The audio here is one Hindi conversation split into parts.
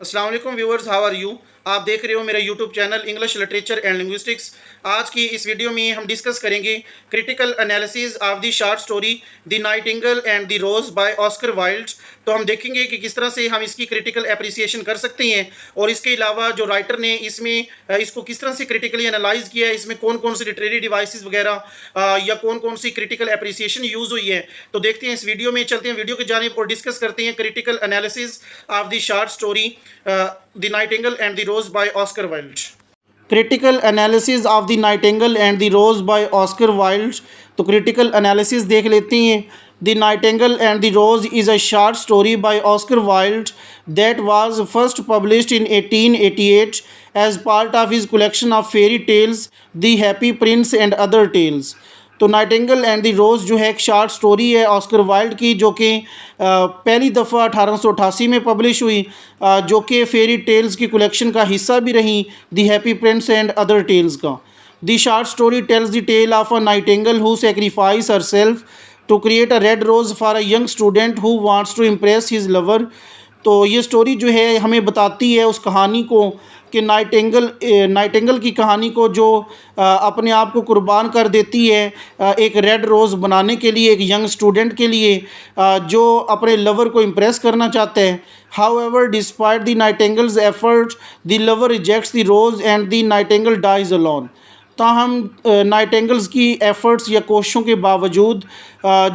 अस्सलाम वालेकुम व्यूअर्स, हाउ आर यू। आप देख रहे हो मेरा YouTube channel English literature and linguistics. आज की इस वीडियो में हम डिस्कस करेंगे critical analysis of the short story the nightingale and the rose by Oscar Wilde. तो हम देखेंगे कि किस तरह से हम इसकी क्रिटिकल एप्रिसिएशन कर सकते हैं और इसके अलावा जो राइटर ने इसमें इसको किस तरह से क्रिटिकली एनालाइज किया है, इसमें कौन कौन सी लिटरेरी डिवाइसेस वगैरह या कौन कौन सी क्रिटिकल एप्रिसिएशन यूज़ हुई है। तो देखते हैं इस वीडियो में, चलते हैं वीडियो की जानिब और डिस्कस करते हैं critical analysis of the short story The Nightingale and the Rose by Oscar Wilde. Critical analysis of the nightingale and the rose by Oscar Wilde. तो क्रिटिकल एनालिसिस देख लेते हैं। The nightingale and the rose is a short story by Oscar Wilde that was first published in 1888 as part of his collection of fairy tales the happy prince and other tales. तो नाइटिंगेल एंड द रोज़ जो है एक शार्ट स्टोरी है ऑस्कर वाइल्ड की, जो कि पहली दफ़ा 1888 में पब्लिश हुई, जो कि फेरी टेल्स की कलेक्शन का हिस्सा भी रही, the happy prince and other tales का। The short story tells the tale of a nightingale who sacrifice herself to create a red rose for a young student who wants to impress his lover. तो ये स्टोरी जो है हमें बताती है उस कहानी को कि नाइटिंगेल की कहानी को, जो अपने आप को कुर्बान कर देती है एक रेड रोज़ बनाने के लिए, एक यंग स्टूडेंट के लिए जो अपने लवर को इम्प्रेस करना चाहते हैं। However despite the nightingale's effort the lover rejects the rose and the nightingale dies alone. ताहम नाइटिंगेल्स की एफ़र्ट्स या कोशिशों के बावजूद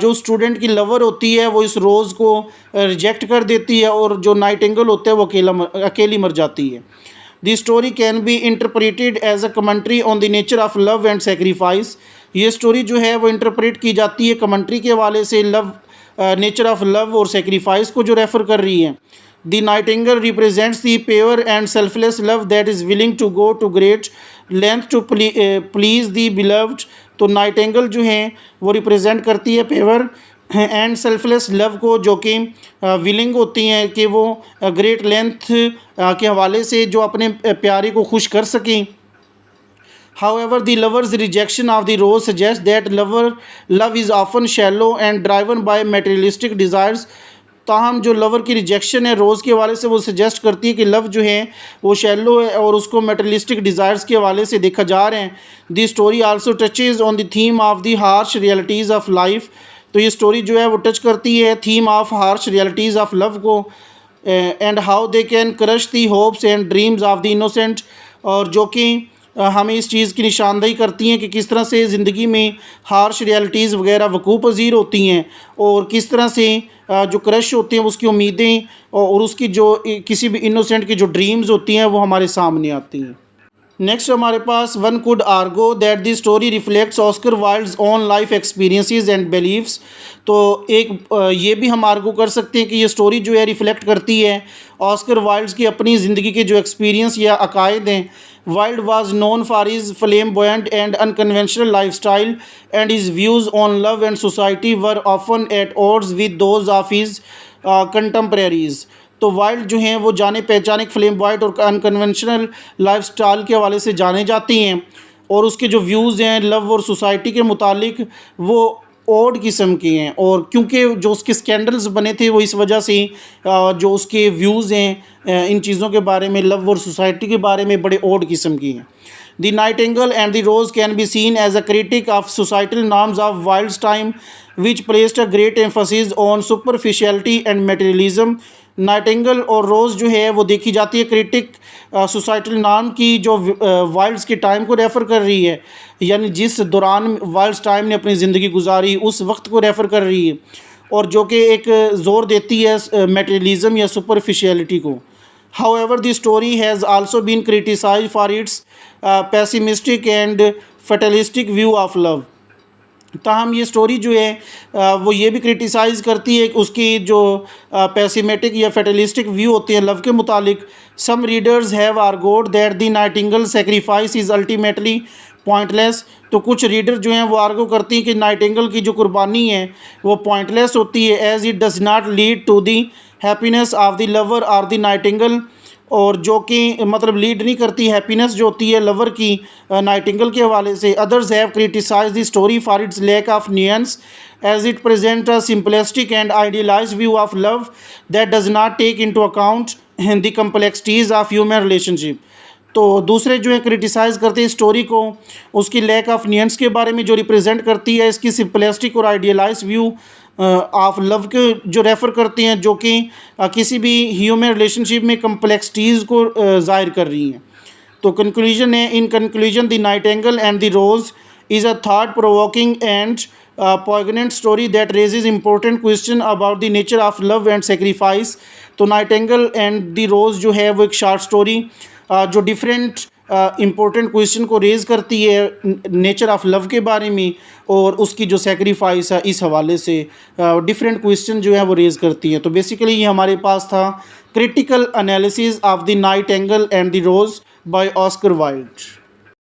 जो स्टूडेंट की लवर होती है वो इस रोज़ को रिजेक्ट कर देती है और जो नाइटिंगेल होता है वो अकेली मर जाती है। The story can be interpreted as a commentary on the nature of love and sacrifice. ये स्टोरी जो है वो इंटरप्रेट की जाती है कमेंट्री के हवाले से नेचर ऑफ लव और सेक्रीफाइस को जो रेफ़र कर रही है। The nightingale represents the pure and selfless love that is willing to go to great length to please the beloved. तो नाइटिंगेल जो हैं वो रिप्रेजेंट करती है प्योर एंड सेल्फलेस लव को, जो कि विलिंग होती हैं कि वो ग्रेट लेंथ के हवाले से जो अपने प्यारे को खुश कर सकें। However, the lover's rejection of the rose suggests that love is often shallow and driven by materialistic desires. ताहम जो लवर की रिजेक्शन है रोज़ के हवाले से वो सजेस्ट करती है कि लव जो है वो शैलो है और उसको मेटरलिस्टिक डिज़ायर्स के हवाले से देखा जा रहे हैं। The story also touches on the theme of the harsh realities of life. तो ये स्टोरी जो है वो टच करती है theme of harsh realities of love को and how they can crush the hopes and dreams of the innocent. और जो कि हमें इस चीज़ की निशानदेही करती हैं कि किस तरह से ज़िंदगी में हार्श रियलिटीज़ वगैरह वकूफ़ पज़ीर होती हैं और किस तरह से जो क्रश होते हैं उसकी उम्मीदें और उसकी जो किसी भी इनोसेंट की जो ड्रीम्स होती हैं वो हमारे सामने आती हैं। नेक्स्ट हमारे पास one could argue that the story reflects Oscar Wilde's own life experiences and beliefs. तो एक ये भी हम आर्गो कर सकते हैं कि ये स्टोरी जो है रिफ्लेक्ट करती है ऑस्कर वाइल्ड्स की अपनी ज़िंदगी के जो एक्सपीरियंस या अकायद हैं। Wilde was known for his flamboyant and unconventional lifestyle and his views on love and society were often at odds with those of his contemporaries. तो वाइल्ड जो हैं वो जाने पहचाने फ्लेमबॉयंट और अनकन्वेंशनल लाइफस्टाइल के हवाले से जाने जाती हैं और उसके जो व्यूज़ हैं लव और सोसाइटी के मुतालिक वो ओड किस्म के हैं। और क्योंकि जो उसके स्कैंडल्स बने थे वो इस वजह से जो उसके व्यूज़ हैं इन चीज़ों के बारे में, लव और सोसाइटी के बारे में, बड़े ओड किस्म की हैं। The nightingale and the rose can be seen as a critique of societal norms of Wilde's time which placed a great emphasis on superficiality and materialism. Nightingale और रोज़ जो है वो देखी जाती है क्रिटिक सोसाइटल नॉर्म की जो वाइल्ड्स के टाइम को रेफ़र कर रही है, यानी जिस दौरान वाइल्ड्स टाइम ने अपनी ज़िंदगी गुजारी उस वक्त को रेफ़र कर रही है और जो कि एक ज़ोर देती है मटेरियलिज्म या सुपरफिशियलिटी को। However, the story has also been criticized for its pessimistic and fatalistic view of love. ताहम ये स्टोरी जो है वो ये भी क्रिटिसाइज़ करती है कि उसकी जो पेसिमेटिक या फेटलिस्टिक व्यू होते हैं लव के मुतालिक। Some readers have argued that the nightingale sacrifice is ultimately pointless. तो कुछ रीडर जो हैं वो आर्गो करती हैं कि नाइटिंगेल की जो कुर्बानी है वो पॉइंटलेस होती है as it does not lead to the happiness of the lover और द नाइटिंगेल। और जो कि मतलब लीड नहीं करती हैप्पीनेस जो होती है लवर की नाइटिंगेल के हवाले से। Others have criticised the story for its lack of nuance as it presents a simplistic and idealized view of love that does not take into account the complexities of human relationship. तो दूसरे जो है क्रिटिसाइज़ करते हैं स्टोरी को उसकी लैक ऑफ नियंस के बारे में, जो रिप्रेजेंट करती है इसकी सिंपलिस्टिक और आइडियलाइज व्यू ऑफ लव के जो रेफ़र करते हैं, जो कि किसी भी ह्यूमन रिलेशनशिप में कम्प्लेक्सिटीज़ को ज़ाहिर कर रही हैं। तो कंक्लूजन है, in conclusion the nightingale and the rose is a thought provoking and poignant story that raises important question about the nature of love and sacrifice। तो नाइटिंगेल एंड द रोज़ जो है वो एक शॉर्ट स्टोरी जो डिफरेंट इम्पोर्टेंट क्वेश्चन को रेज़ करती है नेचर ऑफ लव के बारे में, और उसकी जो सेक्रीफाइस है इस हवाले से डिफरेंट क्वेश्चन जो है वो रेज़ करती हैं। तो बेसिकली ये हमारे पास था critical analysis of the nightingale and the rose by Oscar wild.